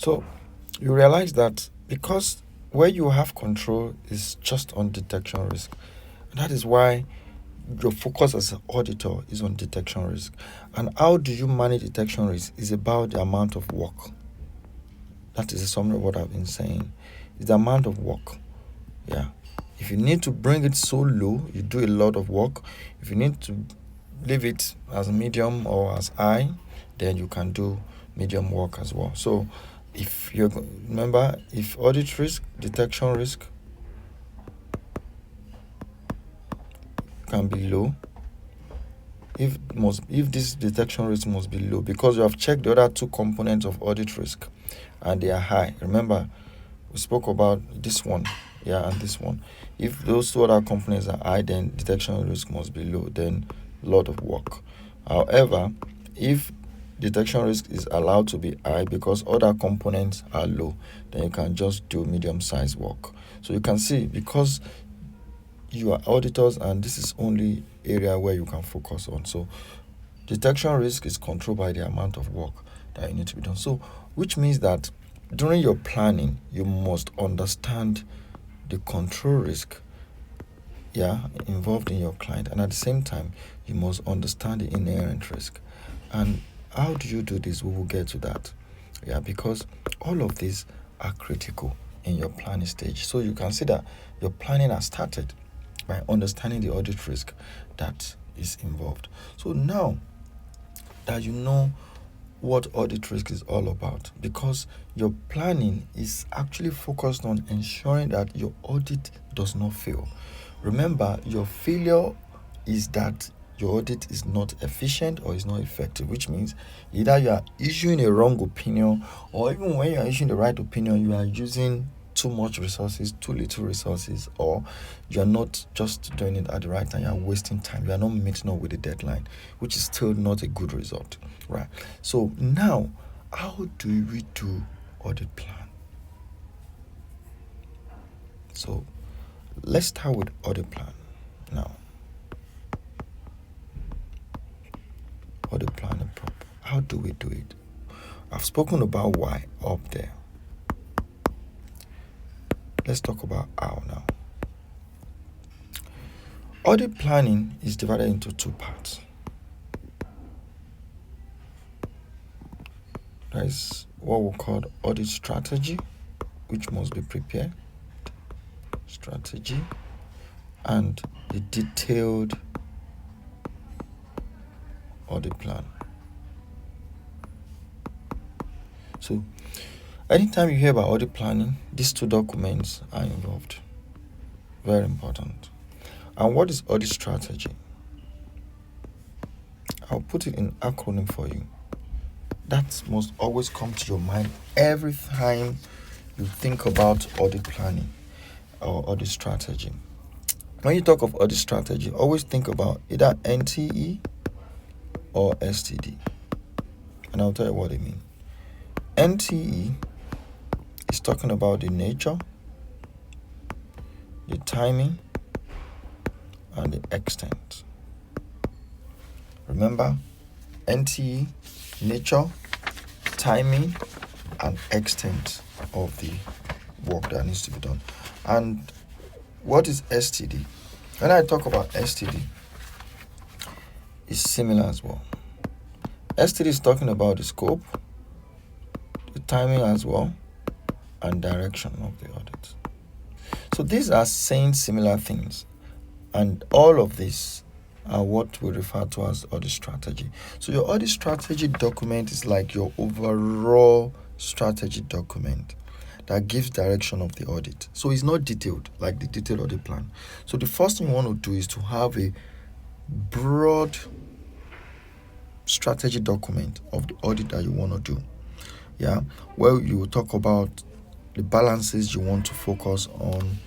So you realize that because where you have control is just on detection risk. And that is why your focus as an auditor is on detection risk. And how do you manage detection risk is about the amount of work. That is a summary of what I've been saying. It's the amount of work. Yeah. If you need to bring it so low, you do a lot of work. If you need to leave it as medium or as high, then you can do medium work as well. So if you remember, if audit risk, detection risk can be low, if this detection risk must be low, because you have checked the other two components of audit risk and they are high. Remember, we spoke about this one, and this one. If those two other components are high, then detection risk must be low, then a lot of work. However, if detection risk is allowed to be high because other components are low, then you can just do medium-sized work. So you can see, because you are auditors and this is only area where you can focus on. So detection risk is controlled by the amount of work that you need to be done. So which means that during your planning, you must understand the control risk involved in your client, and at the same time you must understand the inherent risk. And how do you do this? We will get to that, because all of these are critical in your planning stage. So you can see that your planning has started by understanding the audit risk that is involved. So now that you know what audit risk is all about, because your planning is actually focused on ensuring that your audit does not fail. Remember, your failure is that your audit is not efficient or is not effective, which means either you are issuing a wrong opinion, or even when you are issuing the right opinion, you are using too much resources, too little resources, or you are not just doing it at the right time, you are wasting time, you are not meeting up with the deadline, which is still not a good result, right? So now, how do we do audit plan? So let's start with audit plan now. Audit plan and proper. How do we do it? I've spoken about why up there. Let's talk about how now. Audit planning is divided into two parts. There is what we call audit strategy, which must be prepared. Strategy and the detailed audit plan. So anytime you hear about audit planning, these two documents are involved. Very important. And what is audit strategy? I'll put it in acronym for you. That must always come to your mind every time you think about audit planning or audit strategy. When you talk of audit strategy, always think about either NTE or STD. And I'll tell you what I mean. NTE is talking about the nature, the timing, and the extent. Remember, NTE, nature, timing, and extent of the work that needs to be done. And what is STD? When I talk about STD, it's similar as well. STD is talking about the scope, the timing as well, and direction of the audit. So these are saying similar things, and all of these are what we refer to as audit strategy. So your audit strategy document is like your overall strategy document that gives direction of the audit. So it's not detailed like the detailed audit plan. So the first thing you want to do is to have a broad strategy document of the audit that you want to do. Where you will talk about the balances you want to focus on,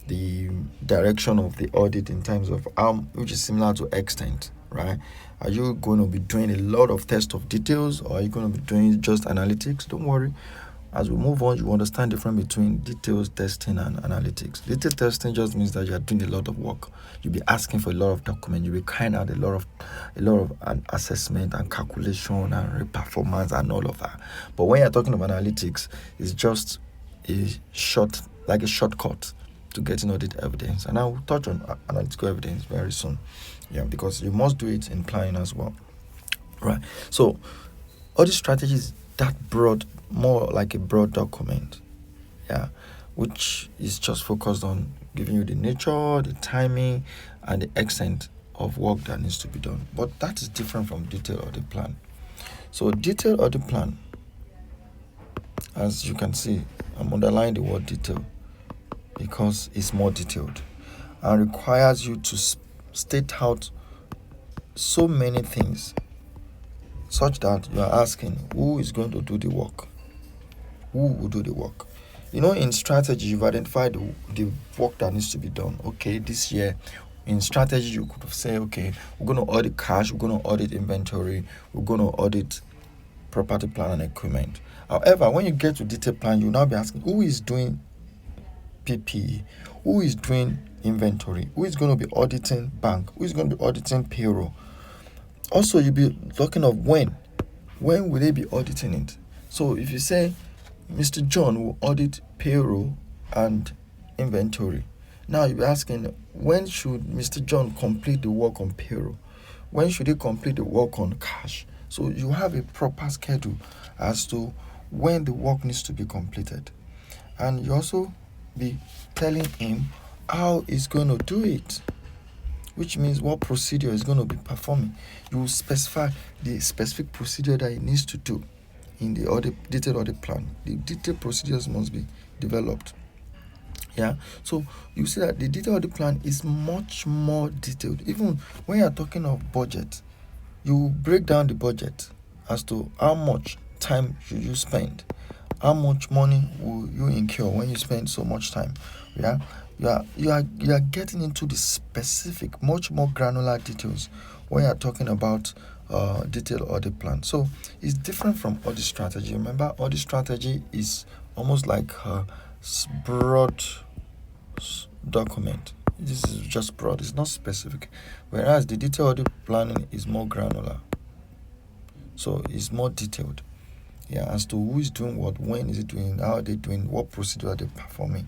the direction of the audit in terms of which is similar to extent, right? Are you going to be doing a lot of test of details, or are you going to be doing just analytics? Don't worry. As we move on, you understand the difference between details testing and analytics. Detail testing just means that you are doing a lot of work. You'll be asking for a lot of documents. You'll be carrying out a lot of assessment and calculation and performance and all of that. But when you're talking about analytics, it's just a shortcut to getting audit evidence. And I will touch on analytical evidence very soon. Yeah, because you must do it in planning as well. Right. So audit strategy is that broad, more like a broad document, yeah, which is just focused on giving you the nature, the timing, and the extent of work that needs to be done. But that is different from detailed audit plan. So detailed audit plan, as you can see, I'm underlining the word detail because it's more detailed and requires you to state out so many things such that you are asking who is going to do the work. Who will do the work? In strategy, you've identified the work that needs to be done. Okay, this year, in strategy, you could say, okay, we're going to audit cash, we're going to audit inventory, we're going to audit property, plant, and equipment. However, when you get to detail plan, you'll now be asking who is doing PPE, who is doing inventory, who is going to be auditing bank, who is going to be auditing payroll. Also, you'll be talking of when will they be auditing it? So if you say Mr. John will audit payroll and inventory, now you'll be asking when should Mr. John complete the work on payroll? When should he complete the work on cash? So you have a proper schedule as to when the work needs to be completed. And you also be telling him how he's going to do it, which means what procedure is going to be performing. You will specify the specific procedure that he needs to do in the detailed audit plan. The detailed procedures must be developed. Yeah, so you see that the detailed audit plan is much more detailed. Even when you're talking of budget, you break down the budget as to how much time should you spend, how much money will you incur when you spend so much time. Yeah, you are getting into the specific, much more granular details when you are talking about detailed audit plan. So it's different from audit strategy. Remember, audit strategy is almost like a broad document. This is just broad, it's not specific. Whereas the detailed audit planning is more granular. So it's more detailed. Yeah, as to who is doing what, when is it doing, how are they doing, what procedure are they performing.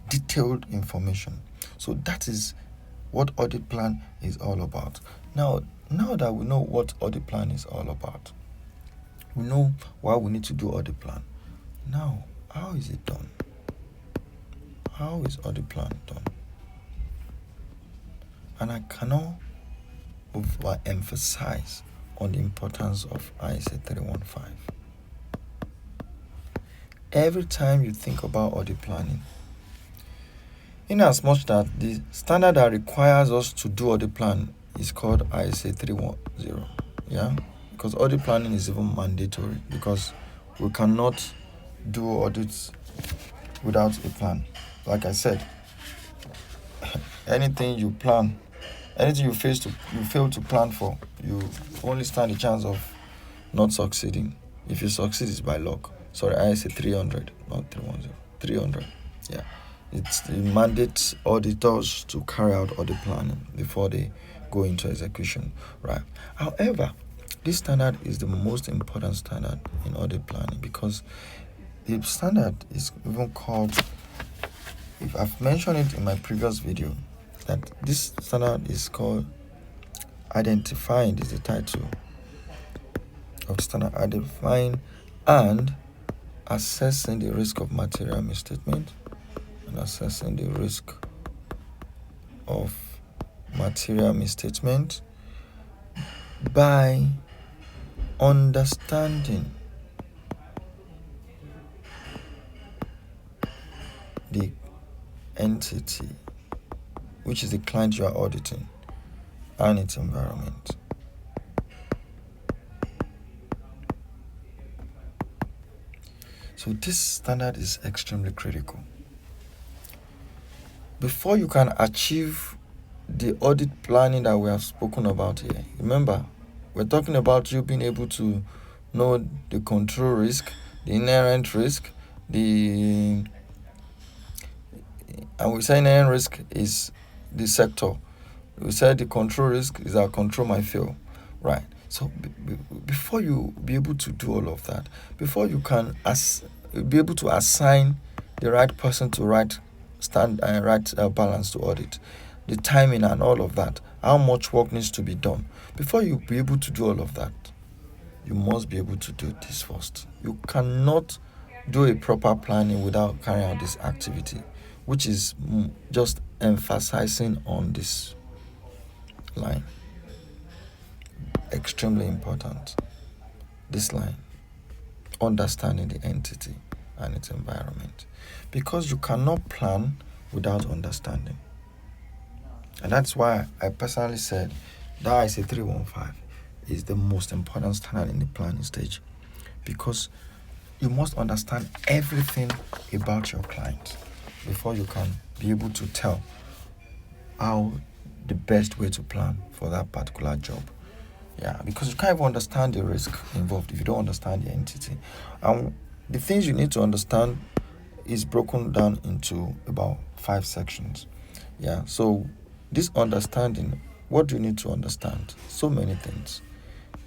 Detailed information. So that is what audit plan is all about. Now that we know what audit plan is all about, we know why we need to do audit plan. Now, how is it done? How is audit plan done? And I cannot overemphasize on the importance of ISA 315. Every time you think about audit planning, in as much that the standard that requires us to do audit plan is called ISA 310, yeah, because audit planning is even mandatory because we cannot do audits without a plan. Like I said, anything you fail to plan for, you only stand a chance of not succeeding. If you succeed, it's by luck. Sorry, ISA 300, not 310. 300, yeah. It mandates auditors to carry out audit planning before they go into execution, right? However, this standard is the most important standard in audit planning because the standard is even called, if I've mentioned it in my previous video, that this standard is called identifying, this is the title of the standard, identifying and assessing the risk of material misstatement and assessing the risk of material misstatement by understanding the entity, which is the client you are auditing, and its environment. So this standard is extremely critical. Before you can achieve the audit planning that we have spoken about here, remember, we're talking about you being able to know the control risk, the inherent risk, The and we say inherent risk is the sector. We said the control risk is our control might fail, right? So before you be able to do all of that, before you can be able to assign the right person to right balance to audit, the timing and all of that, how much work needs to be done. Before you be able to do all of that, you must be able to do this first. You cannot do a proper planning without carrying out this activity, which is just emphasizing on this line. Extremely important. This line, understanding the entity and its environment, because you cannot plan without understanding. And that's why I personally said that ISA 315 is the most important standard in the planning stage, because you must understand everything about your client before you can be able to tell how the best way to plan for that particular job. Yeah, because you can't even understand the risk involved if you don't understand the entity. And the things you need to understand is broken down into about 5 sections. Yeah, so this understanding, what do you need to understand? So many things.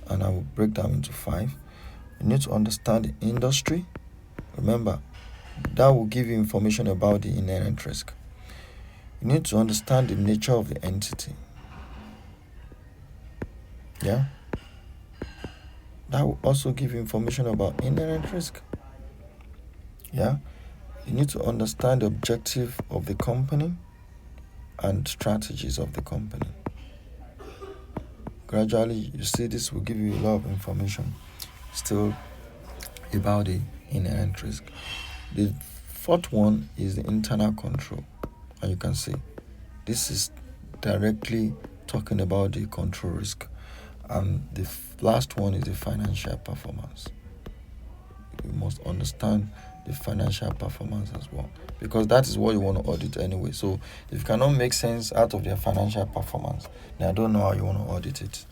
And I will break down into 5. You need to understand the industry. Remember, that will give you information about the inherent risk. You need to understand the nature of the entity. Yeah. That will also give you information about inherent risk. Yeah. You need to understand the objective of the company and strategies of the company. Gradually, you see, this will give you a lot of information still about the inherent risk. The 4th one is the internal control. And you can see this is directly talking about the control risk. And the last one is the financial performance. You must understand the financial performance as well, because that is what you want to audit anyway. So if you cannot make sense out of their financial performance, then I don't know how you want to audit it.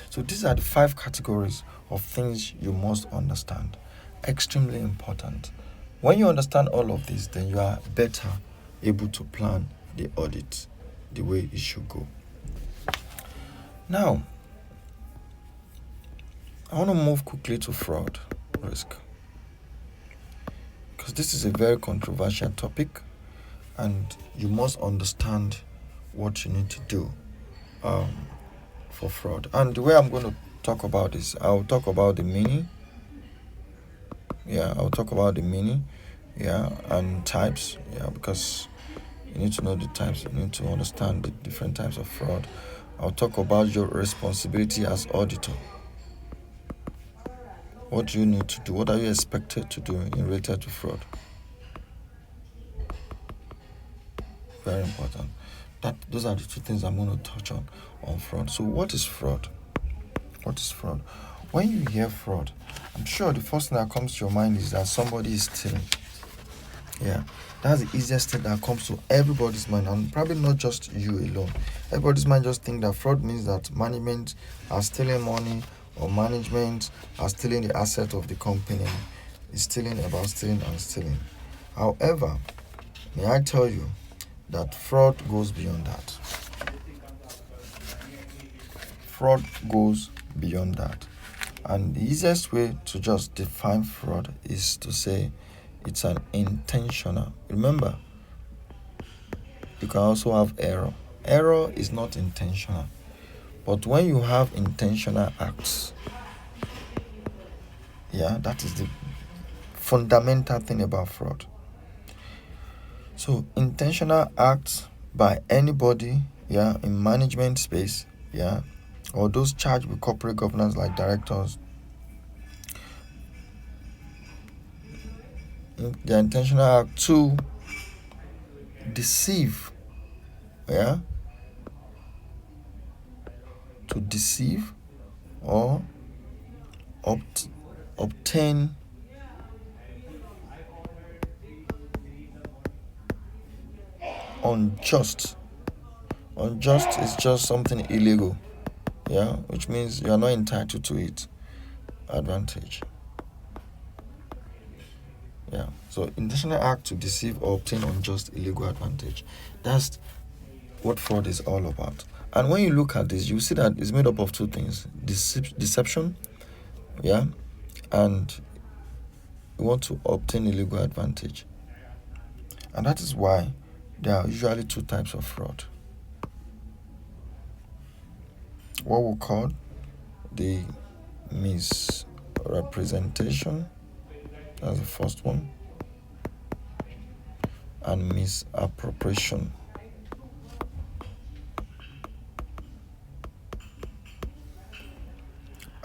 So these are the 5 categories of things you must understand. Extremely important. When you understand all of this, then you are better able to plan the audit the way it should go. Now, I want to move quickly to fraud risk, because this is a very controversial topic and you must understand what you need to do for fraud. And the way I'm going to talk about this, I'll talk about the meaning. I'll talk about the meaning, and types, because you need to know the types, you need to understand the different types of fraud. I'll talk about your responsibility as auditor. What do you need to do? What are you expected to do in related to fraud? Very important. Those are the 2 things I'm going to touch on fraud. So what is fraud? What is fraud? When you hear fraud, I'm sure the first thing that comes to your mind is that somebody is stealing. Yeah, that's the easiest thing that comes to everybody's mind, and probably not just you alone. Everybody's mind just think that fraud means that management are stealing money, or management are stealing the asset of the company. It's stealing about stealing and stealing. However, may I tell you that fraud goes beyond that. Fraud goes beyond that. And the easiest way to just define fraud is to say it's an intentional. Remember, you can also have error. Error is not intentional. But when you have intentional acts, that is the fundamental thing about fraud. So intentional acts by anybody, in management space, or those charged with corporate governance like directors, the intentional act to deceive, to deceive or obtain unjust. Unjust is just something illegal, which means you are not entitled to it. Advantage. Yeah. So intentional act to deceive or obtain unjust illegal advantage. That's what fraud is all about. And when you look at this, you see that it's made up of two things: deception, yeah, and you want to obtain illegal advantage. And that is why there are usually two types of fraud. What we call the misrepresentation, that's the first one, and misappropriation.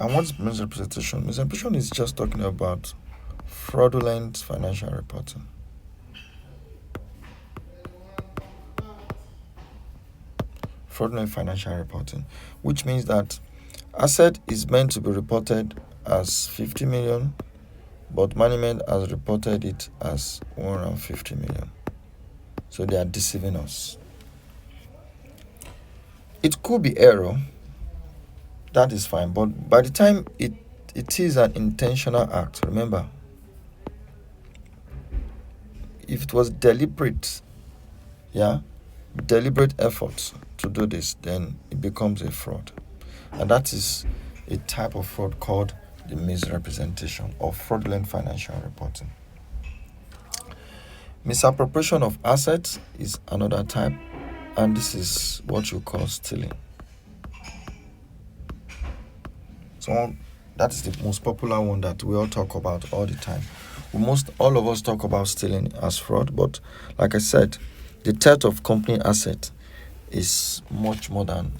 And what's misrepresentation? Misrepresentation is just talking about fraudulent financial reporting. Fraudulent financial reporting, which means that asset is meant to be reported as 50 million, but management has reported it as 150 million. So they are deceiving us. It could be error, that is fine, but by the time it is an intentional act, remember, if it was deliberate effort to do this, then it becomes a fraud. And that is a type of fraud called the misrepresentation or fraudulent financial reporting. Misappropriation of assets is another type, and this is what you call stealing. So that is the most popular one that we all talk about all the time. All of us talk about stealing as fraud, but like I said, the theft of company asset is much more than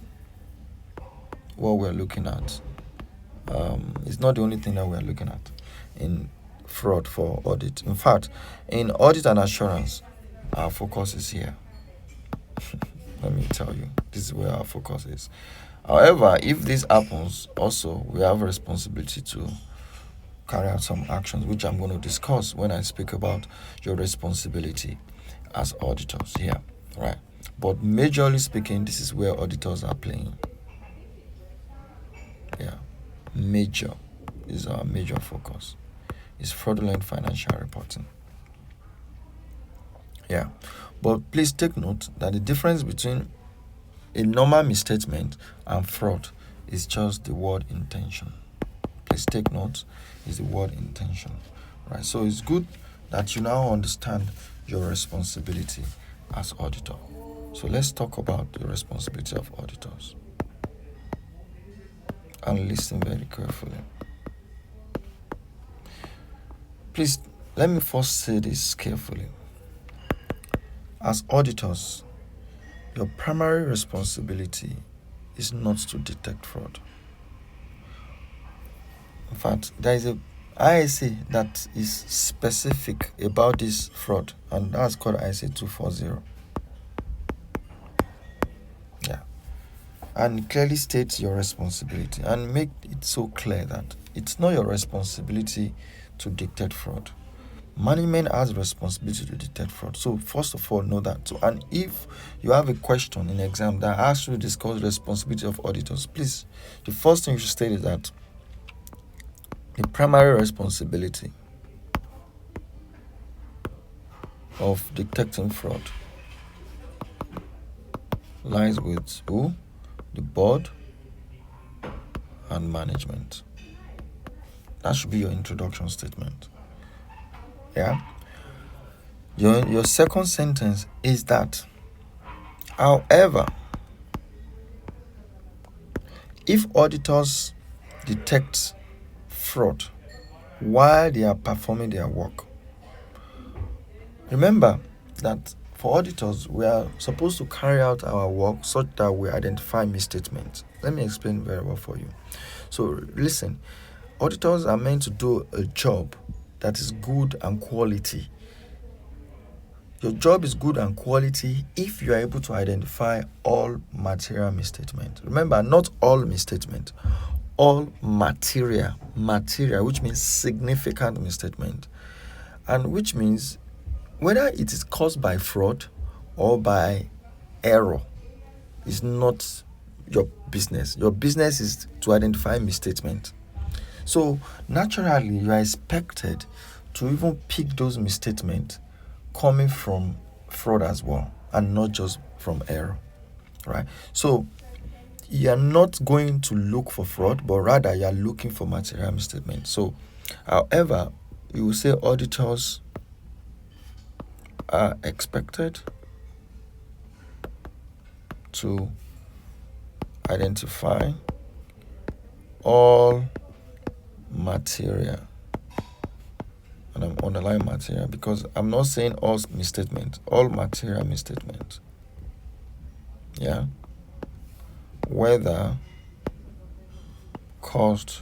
what we're looking at. It's not the only thing that we're looking at in fraud for audit. In fact, in audit and assurance, our focus is here. Let me tell you, this is where our focus is. However, if this happens, also we have a responsibility to carry out some actions, which I'm going to discuss when I speak about your responsibility as auditors here, right? But majorly speaking, this is where auditors are playing. Yeah, major is our major focus. Is fraudulent financial reporting. Yeah, but please take note that the difference between a normal misstatement and fraud is just the word intention. Please take note, is the word intention, right? So it's good that you now understand your responsibility as auditor. So let's talk about the responsibility of auditors. And listen very carefully. Please, let me first say this carefully. As auditors, your primary responsibility is not to detect fraud. In fact, there is a ISA that is specific about this fraud, and that's called ISA 240. Yeah. And it clearly states your responsibility and make it so clear that it's not your responsibility to detect fraud. Management has responsibility to detect fraud. So first of all, know that. So, and if you have a question in exam that asks you to discuss the responsibility of auditors, please, the first thing you should state is that the primary responsibility of detecting fraud lies with who? The board and management. That should be your introduction statement. Yeah. Your second sentence is that, however, if auditors detect fraud while they are performing their work, remember that for auditors, we are supposed to carry out our work such that we identify misstatements. Let me explain very well for you. So listen, auditors are meant to do a job that is good and quality. Your job is good and quality if you are able to identify all material misstatement. Remember, not all misstatement, all material, which means significant misstatement, and which means whether it is caused by fraud or by error is not your business. Your business is to identify misstatement. So naturally, you are expected to even pick those misstatements coming from fraud as well, and not just from error, right? So you are not going to look for fraud, but rather you are looking for material misstatement. So, however, you will say auditors are expected to identify all material, and I'm underlining material because I'm not saying all misstatements, all material misstatements. Yeah. Whether caused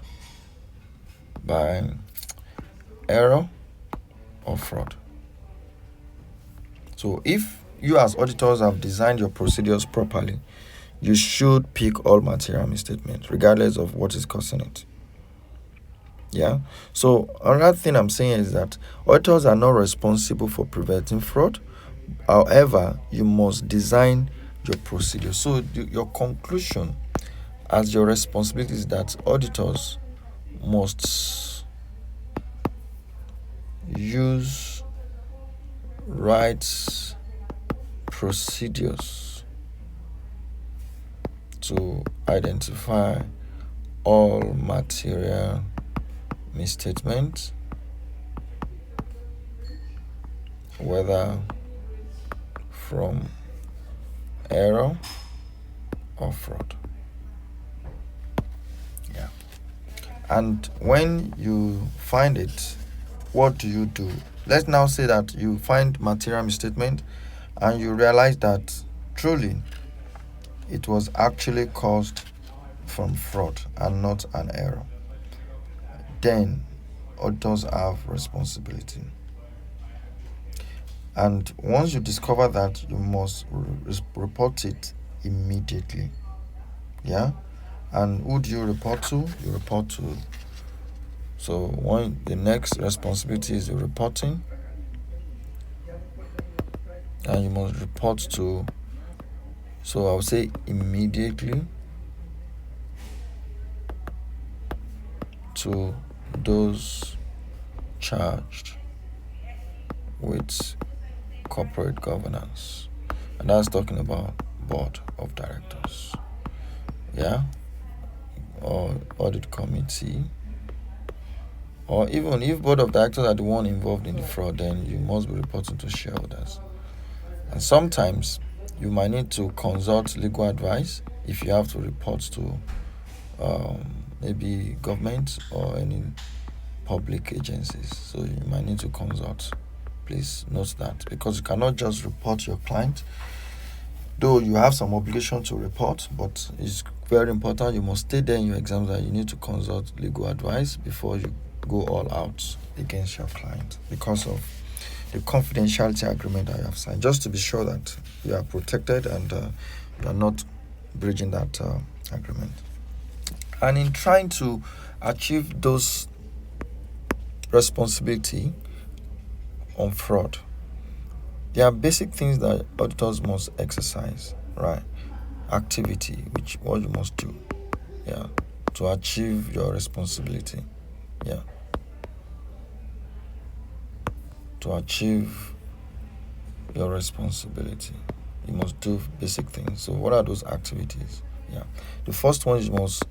by error or fraud. So if you as auditors have designed your procedures properly, you should pick all material misstatements regardless of what is causing it. Yeah. So another thing I'm saying is that auditors are not responsible for preventing fraud. However, you must design your procedure. So your conclusion as your responsibility is that auditors must use right procedures to identify all material misstatements, whether from error or fraud. Yeah. And when you find it, what do? Let's now say that you find material misstatement and you realize that truly it was actually caused from fraud and not an error. Then auditors have responsibility. And once you discover that, you must report it immediately. Yeah. And who do you report to? You report to. So the next responsibility is the reporting, and you must report to. So I would say immediately to those charged with corporate governance, and that's talking about board of directors, yeah, or audit committee, or even if board of directors are the one involved in the fraud, then you must be reporting to shareholders. And sometimes you might need to consult legal advice if you have to report to maybe government or any public agencies. So you might need to consult. Please note that, because you cannot just report your client, though you have some obligation to report, but it's very important you must stay there in your exams that you need to consult legal advice before you go all out against your client, because of the confidentiality agreement that you have signed, just to be sure that you are protected and you are not breaching that agreement. And in trying to achieve those responsibility on fraud, there are basic things that auditors must exercise, right? Activity, which what you must do, yeah, to achieve your responsibility, yeah, to achieve your responsibility. You must do basic things. So what are those activities? Yeah, the first one is you must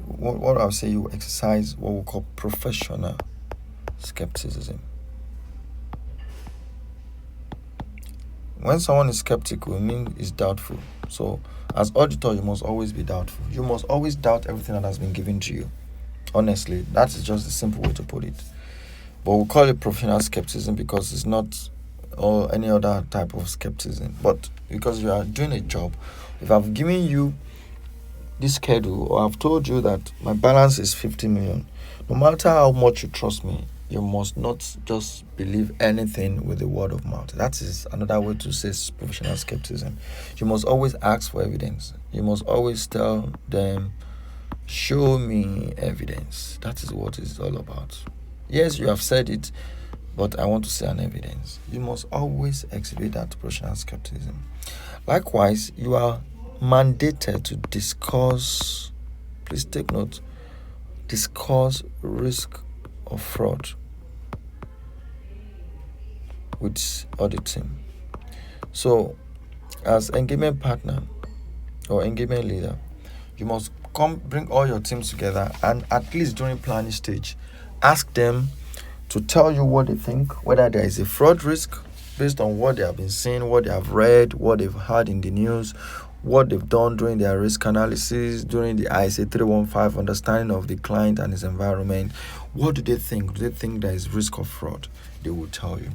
what I'll say, you exercise what we call professional skepticism. When someone is skeptical, it means it's doubtful. So as auditor, you must always be doubtful. You must always doubt everything that has been given to you. Honestly, that is just the simple way to put it. But we call it professional skepticism because it's not or any other type of skepticism. But because you are doing a job, if I've given you this schedule, or I've told you that my balance is 50 million, no matter how much you trust me, you must not just believe anything with the word of mouth. That is another way to say professional skepticism. You must always ask for evidence. You must always tell them, show me evidence. That is what it's all about. Yes, you have said it, but I want to see an evidence. You must always exhibit that professional skepticism. Likewise, you are mandated to discuss, please take note, discuss risk of fraud with audit team. So as engagement partner or engagement leader, you must bring all your teams together, and at least during planning stage, ask them to tell you what they think, whether there is a fraud risk based on what they have been seeing, what they have read, what they've heard in the news, what they've done during their risk analysis, during the ISA 315 understanding of the client and his environment. What do they think? Do they think there is risk of fraud? They will tell you.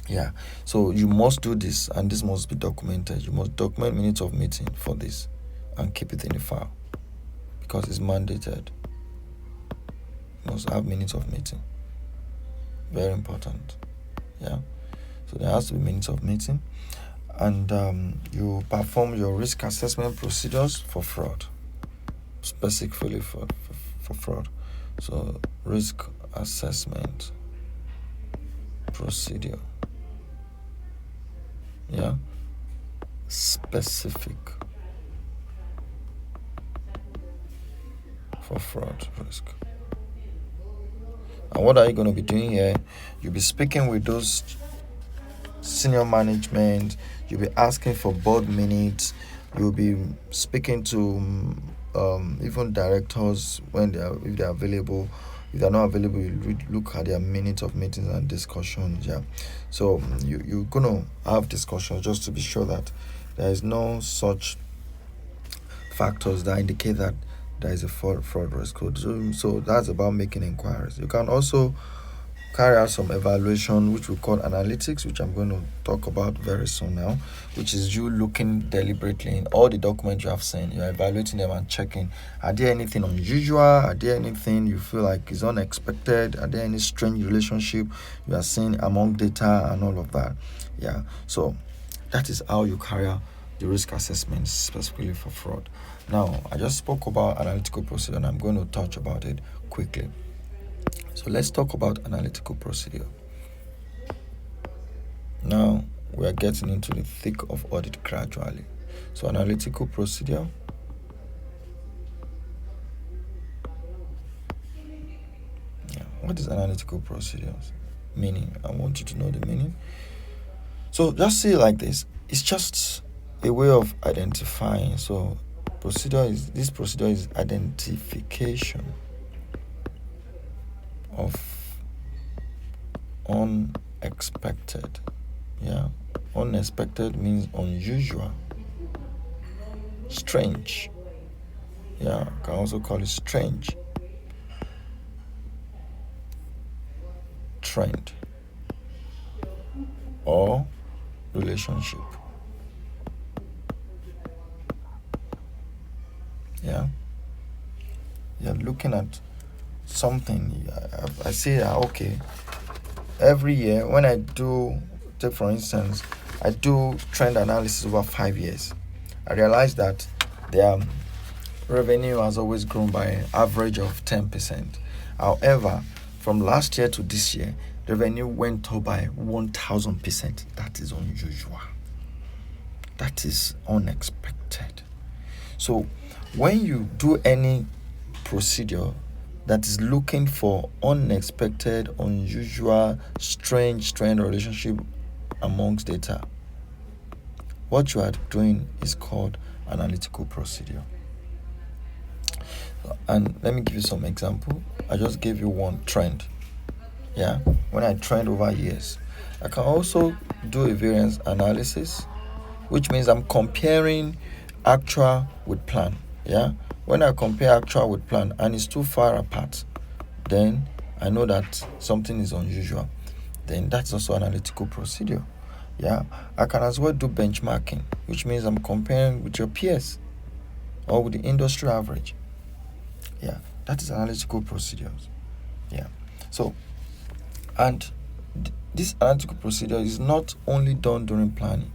Yeah, so you must do this, and this must be documented. You must document minutes of meeting for this and keep it in the file because it's mandated. You must have minutes of meeting. Very important. Yeah, so there has to be minutes of meeting, and you perform your risk assessment procedures for fraud, specifically for fraud. So risk assessment procedure, yeah, specific for fraud risk. And what are you going to be doing here? You'll be speaking with those senior management. You'll be asking for board minutes. You'll be speaking to even directors if they're available. If they're not available, you look at their minutes of meetings and discussions. Yeah, so you're gonna have discussions just to be sure that there is no such factors that indicate that there is a fraud risk. So that's about making inquiries. You can also carry out some evaluation, which we call analytics, which I'm going to talk about very soon now, which is you looking deliberately in all the documents you have seen. You're evaluating them and checking, are there anything unusual? Are there anything you feel like is unexpected? Are there any strange relationship you are seeing among data and all of that? Yeah, so that is how you carry out the risk assessment specifically for fraud. Now, I just spoke about analytical procedure, and I'm going to touch about it quickly. So let's talk about analytical procedure. Now we are getting into the thick of audit gradually. So analytical procedure. Yeah. What is analytical procedure? Meaning, I want you to know the meaning. So just see it like this. It's just a way of identifying. So this procedure is identification of unexpected. Yeah, unexpected means unusual, strange. Yeah, can also call it strange, trend, or relationship. Yeah, you're looking at something. I say that, okay, every year when I do, take for instance, I do trend analysis over 5 years, I realize that their revenue has always grown by an average of 10%. However, from last year to this year, the revenue went up by 1,000%. That is unusual. That is unexpected. So when you do any procedure that is looking for unexpected, unusual, strange trend or relationship amongst data, what you are doing is called analytical procedure. And let me give you some example. I just gave you one trend. Yeah, when I trend over years, I can also do a variance analysis, which means I'm comparing actual with plan. Yeah, when I compare actual with plan and it's too far apart, then I know that something is unusual. Then that's also analytical procedure. Yeah, I can as well do benchmarking, which means I'm comparing with your peers or with the industry average. Yeah, that is analytical procedures. Yeah, so and this analytical procedure is not only done during planning.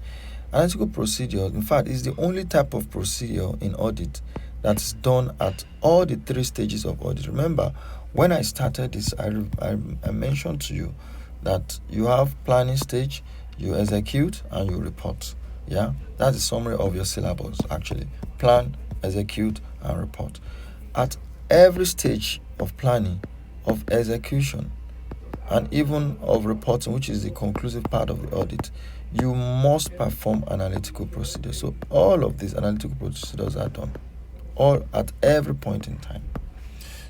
Analytical procedure, in fact, is the only type of procedure in audit that's done at all the 3 stages of audit. Remember, when I started this, I mentioned to you that you have planning stage, you execute, and you report. Yeah, that's the summary of your syllabus, actually. Plan, execute, and report. At every stage of planning, of execution, and even of reporting, which is the conclusive part of the audit, you must perform analytical procedures. So all of these analytical procedures are done all at every point in time.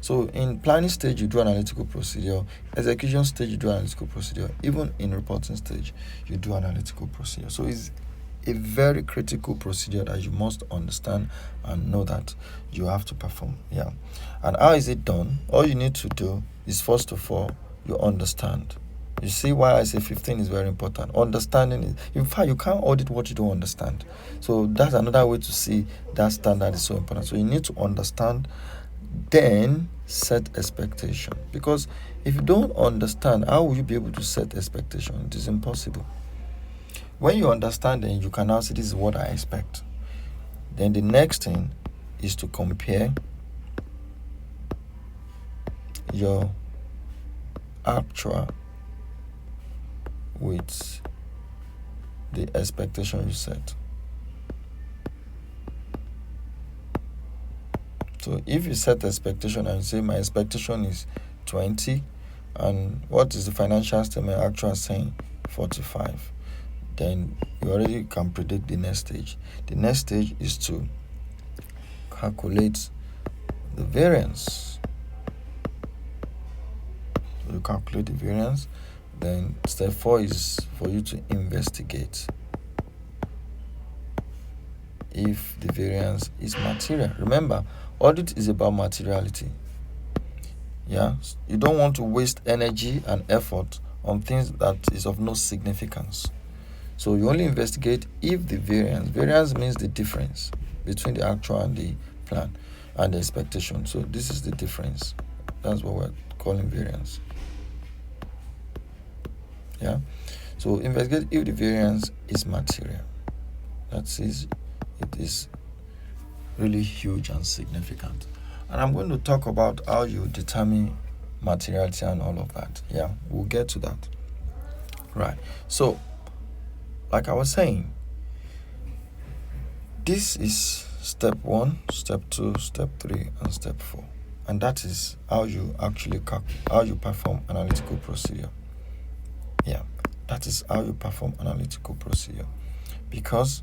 So in planning stage, you do analytical procedure. Execution stage, you do analytical procedure. Even in reporting stage, you do analytical procedure. So it's a very critical procedure that you must understand and know that you have to perform. Yeah. And how is it done? All you need to do is, first of all, you understand. You see why I say 15 is very important. Understanding is, in fact, you can't audit what you don't understand. So that's another way to see that standard is so important. So you need to understand, then set expectation. Because if you don't understand, how will you be able to set expectation? It is impossible. When you understand, then you can now say, this is what I expect. Then the next thing is to compare your actual with the expectation you set. So if you set expectation and you say my expectation is 20, and what is the financial statement actually saying 45, then you already can predict the next stage. The next stage is to calculate the variance. So you calculate the variance. Then step 4 is for you to investigate if the variance is material. Remember, audit is about materiality. Yeah, you don't want to waste energy and effort on things that is of no significance. So you only investigate if the variance means the difference between the actual and the plan and the expectation. So this is the difference. That's what we're calling variance. Yeah. So investigate if the variance is material. That is, it is really huge and significant. And I'm going to talk about how you determine materiality and all of that. Yeah, we'll get to that. Right. So, like I was saying, this is step 1, step 2, step 3, and step 4. And that is how you actually how you perform analytical procedure. Yeah, that is how you perform analytical procedure. Because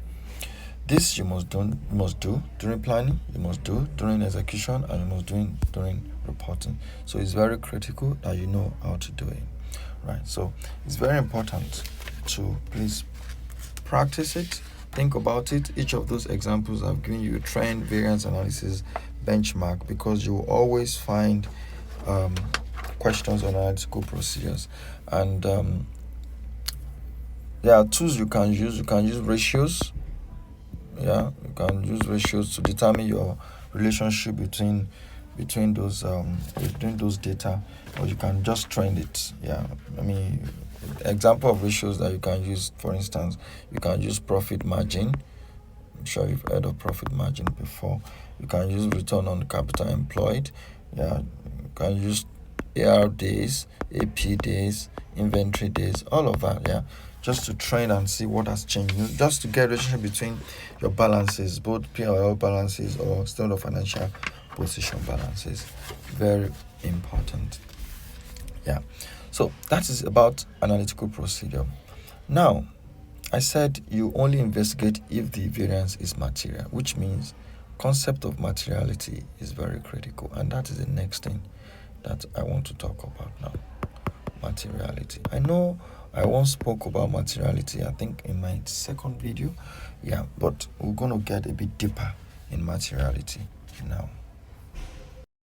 this you must do during planning, you must do during execution, and you must do during reporting. So it's very critical that you know how to do it. Right. So it's very important to please practice it, think about it. Each of those examples I've given you, trend, variance analysis, benchmark, because you will always find questions on analytical procedures. And there are tools you can use. You can use ratios. Yeah, you can use ratios to determine your relationship between those data, or you can just trend it. Yeah, I mean, example of ratios that you can use, for instance, you can use profit margin. I'm sure you've heard of profit margin before. You can use return on capital employed. Yeah, you can use AR days, AP days, inventory days, all of that. Yeah, just to train and see what has changed. Just to get a relationship between your balances, both P&L balances or statement of financial position balances. Very important. Yeah. So that is about analytical procedure. Now, I said you only investigate if the variance is material, which means concept of materiality is very critical, and that is the next thing that I want to talk about now. Materiality. I know I once spoke about materiality, I think in my second video. Yeah, but we're going to get a bit deeper in materiality now.